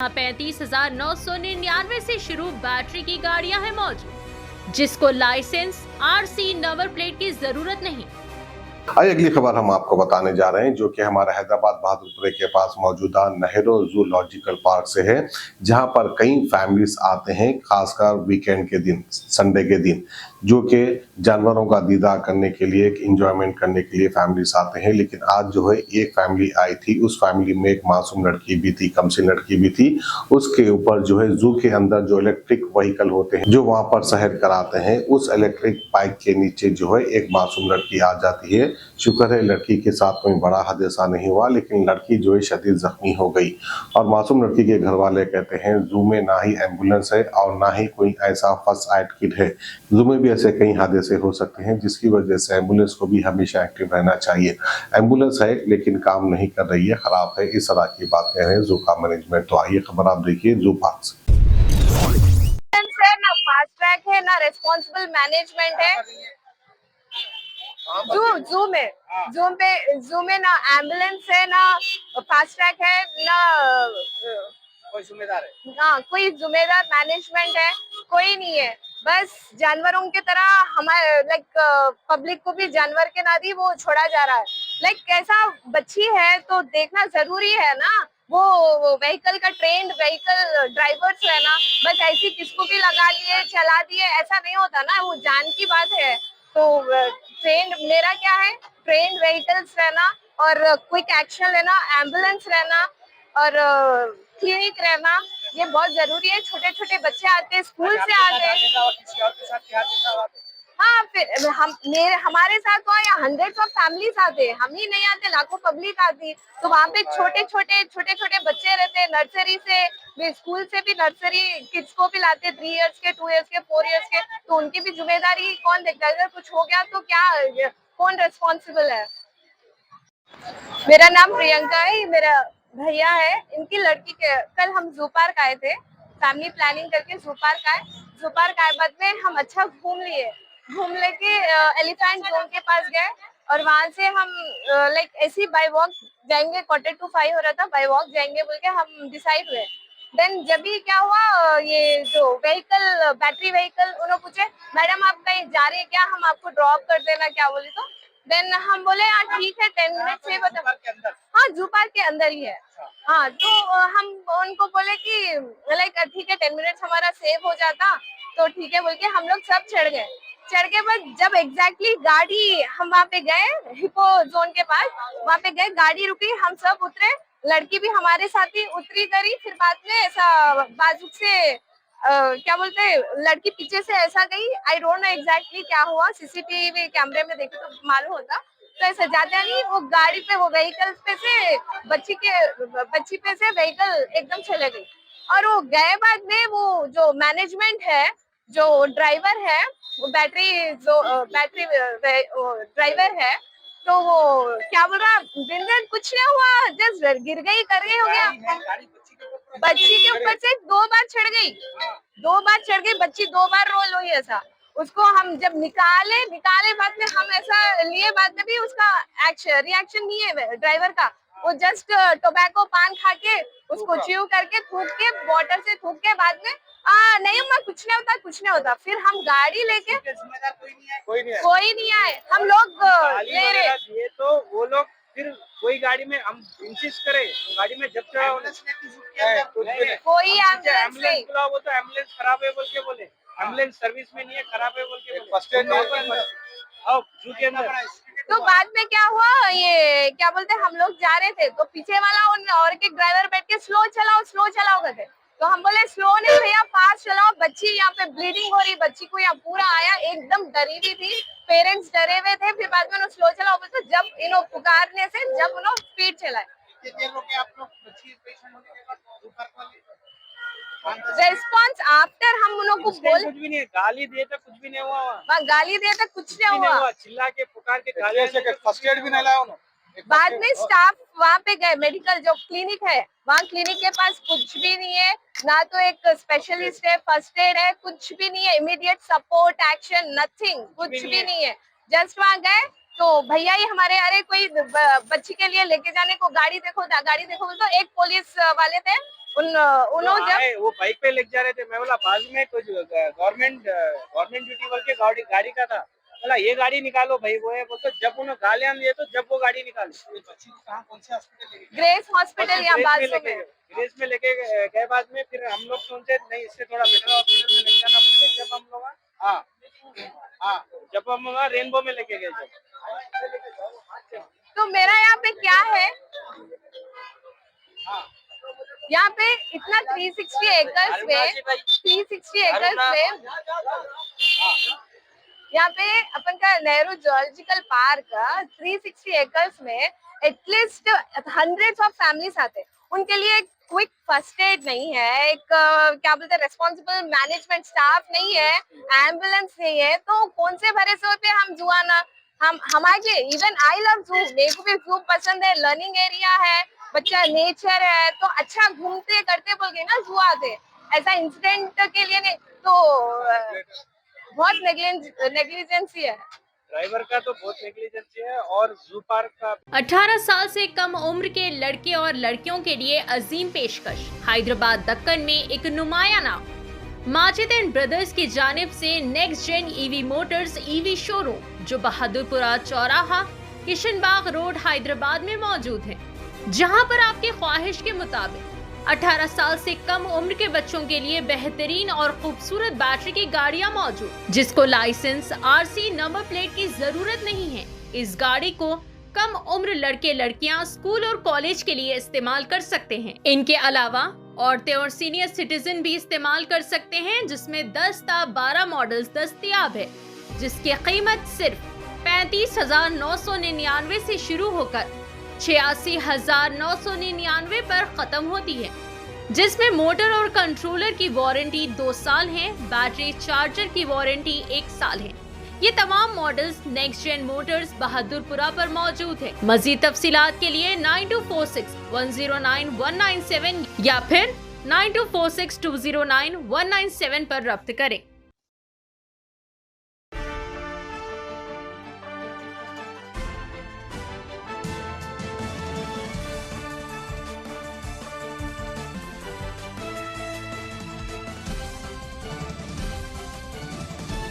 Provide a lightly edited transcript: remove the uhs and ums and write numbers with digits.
यहाँ 35,999 से शुरू बैटरी की गाड़ियां हैं मौजूद, जिसको लाइसेंस, आरसी, नंबर प्लेट की जरूरत नहीं। आइए अगली खबर हम आपको बताने जा रहे हैं, जो कि हमारा हैदराबाद बहादुरपुरे के पास मौजूदा नेहरू जूलॉजिकल पार्क से है, जहां पर कई फैमिलीज आते हैं, खासकर वीकेंड के दिन, संडे के दिन, जो कि जानवरों का दीदार करने के लिए, इंजॉयमेंट करने के लिए फैमिलीज आते हैं। लेकिन आज जो है एक फैमिली आई थी, उस फैमिली में एक मासूम लड़की भी थी, कमसिन लड़की भी थी। उसके ऊपर जो है जू के अंदर जो इलेक्ट्रिक व्हीकल होते हैं, जो वहां पर सैर कराते हैं, उस इलेक्ट्रिक बाइक के नीचे जो है एक मासूम लड़की आ जाती है। शुक्र है लड़की के साथ कोई बड़ा हादसा नहीं हुआ, लेकिन लड़की जो है शदीद जख्मी हो गई। और मासूम लड़की के घर वाले कहते हैं जू में ना ही एम्बुलेंस है और ना ही कोई ऐसा फर्स्ट एड किट है। जू में भी ऐसे कई हादसे हो सकते हैं, जिसकी वजह से एम्बुलेंस को भी हमेशा एक्टिव रहना चाहिए। एम्बुलेंस है लेकिन काम नहीं कर रही है, खराब है, इस तरह की बात कह रहे हैं जू का मैनेजमेंट। तो आइए खबर आप देखिए जू पार्क से। ना फास्ट ट्रैक है, ना रेस्पॉन्सिबल मैनेजमेंट है। जू में ना एम्बुलेंस है, ना फास्ट ट्रैक है, ना कोई जिम्मेदार है, हाँ कोई जिम्मेदार मैनेजमेंट है, कोई नहीं है। बस जानवरों की तरह हमारे पब्लिक को भी जानवर के नाती वो छोड़ा जा रहा है। कैसा बच्ची है तो देखना जरूरी है ना। वो व्हीकल का ट्रेंड व्हीकल ड्राइवर्स है ना, बस ऐसी किसको भी लगा लिए चला दिए, ऐसा नहीं होता ना, वो जान की बात है। तो ट्रेंड मेरा क्या है, ट्रेंड व्हीकल्स रहना और क्विक एक्शन लेना, एम्बुलेंस रहना और क्लिनिक रहना, ये बहुत जरूरी है। छोटे छोटे बच्चे आते हैं, स्कूल से आते हैं। हाँ, फिर हमारे साथ हुआ या हंड्रेड्स ऑफ फैमिलीज आते हैं, हम ही नहीं आते, लाखों पब्लिक आती। तो वहाँ पे छोटे छोटे बच्चे रहते हैं, नर्सरी से भी, स्कूल से भी नर्सरी किड्स को भी लाते, 3 इयर्स के, 2 इयर्स के, 4 इयर्स के। तो उनकी भी जिम्मेदारी कौन देखता है? अगर कुछ हो गया तो क्या, कौन रिस्पॉन्सिबल है? मेरा नाम प्रियंका है, मेरा भैया है। इनकी लड़की के कल हम जू पार्क आए थे, फैमिली प्लानिंग करके जू पार्क आए। जू पार्क आए बाद में हम अच्छा घूम लेके एलिफेंट जोन के पास गए और वहां से हम ऐसी बाय वॉक जाएंगे। 4:45 हो रहा था, बाय वॉक जाएंगे बोल के हम डिसाइड हुए। देन जब भी क्या हुआ, ये जो व्हीकल, बैटरी व्हीकल, उन्होंने पूछे मैडम आप कहीं जा रहे हैं क्या, हम आपको ड्रॉप कर देना क्या, बोले तो देन हम बोले हाँ ठीक है, 10 मिनट से बता। हाँ, जू पार्क के अंदर ही है। हाँ, तो हम उनको बोले कि ठीक है, 10 मिनट्स हमारा सेव हो जाता तो ठीक है बोल के हम लोग सब चढ़ के बाद जब एग्जैक्टली गाड़ी, हम वहाँ पे गए हिप्पो जोन के पास, वहाँ पे गए, गाड़ी रुकी, हम सब उतरे, लड़की भी हमारे साथ ही उतरी करी। फिर बाद में ऐसा बाजू से क्या बोलते हैं, लड़की पीछे से ऐसा गई। आई डोंट नो एग्जैक्टली क्या हुआ, सीसीटीवी कैमरे में देखे तो मालूम होता। तो ऐसा जाता नहीं, वो गाड़ी पे, वो व्हीकल पे से बच्ची पे से व्हीकल एकदम चले गई। और वो गए बाद में वो जो मैनेजमेंट है, जो ड्राइवर है, वो बैटरी ड्राइवर है, तो वो क्या बोल रहा, दिन दिन कुछ नहीं हुआ, जस्ट गिर गई, कर गई, हो गया। बच्ची के ऊपर से 2 बार चढ़ गई, 2 बार चढ़ गई बच्ची, 2 बार रोल हुई ऐसा। उसको हम जब निकाले बाद में हम ऐसा लिए, बाद में भी उसका रिएक्शन नहीं है ड्राइवर का। वो जस्ट टोबैको पान खा के उसको च्यू करके थूक के, वाटर से थूक के, बाद में नहीं अम्मा कुछ नहीं होता। फिर हम गाड़ी लेके, कोई नहीं आए, हम लोग ले रहे, तो वो लोग फिर वही गाड़ी में हम इंसिस्ट करे, गाड़ी में जब चढ़ा कोई एम्बुलेंस नहीं। बुलाओ, वो तो एम्बुलेंस खराब है बोल के बोले, एम्बुलेंस सर्विस में नहीं है, खराब है बोल के बोले, फर्स्ट एड जू के अंदर। तो बाद में क्या हुआ, ये क्या बोलते हैं, हम लोग जा रहे थे तो पीछे वाला उन और के ड्राइवर बैठ के स्लो चलाओ कहते। तो हम बोले स्लो नहीं भैया, फास्ट चलाओ, बच्ची यहाँ पे ब्लीडिंग हो रही, बच्ची को यहाँ पूरा आया, एकदम डरी हुई थी, पेरेंट्स डरे हुए थे। फिर बाद में उन्होंने स्लो चलाओ बोले, तो जब इन्हों पुकारने से जब उन्होंने स्पीड चलाए। रेस्पॉन्स आफ्टर हम उन्होंने को बोल, कुछ भी नहीं, गाली दिए तो कुछ भी नहीं हुआ, वहाँ गाली दिया था, कुछ नहीं हुआ, चिल्ला के पुकार के गाली, फर्स्ट एड भी नहीं लाया उन्होंने। बाद में स्टाफ वहाँ पे गए, मेडिकल जो क्लिनिक है, वहाँ क्लिनिक के पास कुछ भी नहीं है, ना तो एक स्पेशलिस्ट है, फर्स्ट एड है, कुछ भी नहीं है, इमीडिएट सपोर्ट एक्शन नथिंग, कुछ भी नहीं है। जस्ट वहाँ गए तो भैया ही हमारे, अरे कोई बच्ची के लिए लेके जाने को गाड़ी देखो तो एक पुलिस वाले थे, उन्होंने जब आए, वो बाइक पे लेके जा रहे थे, मैं बोला बाजू में कुछ गवर्नमेंट ड्यूटी बोल के गाड़ी का था, बोला ये गाड़ी निकालो भाई, वो है बोलते जब उन्होंने गालियां दिए तो जब वो गाड़ी निकाली, बच्ची को कहाँ कौन से हॉस्पिटल लेके ग्रेस हॉस्पिटल यहाँ बाजू में, ग्रेस में लेके गए बाद में, फिर हम लोग सोचे नहीं इससे थोड़ा बेटर हॉस्पिटल में लेके जाना पड़ता, जब हम लोग जब हम लोग रेनबो में लेके गए जब। तो मेरा यहाँ पे क्या है, यहाँ पे इतना 360 एकर्स में यहाँ पे अपन का नेहरू जूलॉजिकल पार्क 360 एकर्स में एटलीस्ट हंड्रेड्स ऑफ फैमिलीज आते हैं। उनके लिए क्विक फर्स्ट एड नहीं है, एक क्या बोलते हैं रेस्पॉन्सिबल मैनेजमेंट स्टाफ नहीं है, एम्बुलेंस नहीं है, तो कौन से भरोसे पे हम जू आना। हम हमारे इवन आई लव जू, मेरे को भी जू पसंद है, लर्निंग एरिया है, बच्चा नेचर है, तो अच्छा घूमते करते बोल के ना जू आते। ऐसा इंसिडेंट के लिए नहीं तो बहुत नेग्लिजेंसी है, ड्राइवर का तो बहुत नेग्लिजेंसी है, और जू पार्क का। 18 साल से कम उम्र के लड़के और लड़कियों के लिए अजीम पेशकश। हैदराबाद दक्कन में एक नुमाया नाम माजिद एंड ब्रदर्स की जानिब से next gen EV motors EV showroom, जो बहादुरपुरा चौराहा किशनबाग रोड हैदराबाद में मौजूद है, जहां पर आपकी ख्वाहिश के मुताबिक 18 साल से कम उम्र के बच्चों के लिए बेहतरीन और खूबसूरत बैटरी की गाड़ियां मौजूद, जिसको लाइसेंस आरसी नंबर प्लेट की जरूरत नहीं है। इस गाड़ी को कम उम्र लड़के लड़कियां स्कूल और कॉलेज के लिए इस्तेमाल कर सकते हैं। इनके अलावा औरतें और सीनियर सिटीजन भी इस्तेमाल कर सकते हैं, जिसमें 10 ता 12 मॉडल्स दस्तयाब है, जिसकी कीमत सिर्फ 35,999 से शुरू होकर 86,999 पर खत्म होती है, जिसमें मोटर और कंट्रोलर की वारंटी 2 साल है, बैटरी चार्जर की वारंटी 1 साल है। ये तमाम models next gen motors Bahadurpura पर मौजूद है। मजीद तफसीलात के लिए 9246109197 या फिर 9246209197 पर रब्त करें।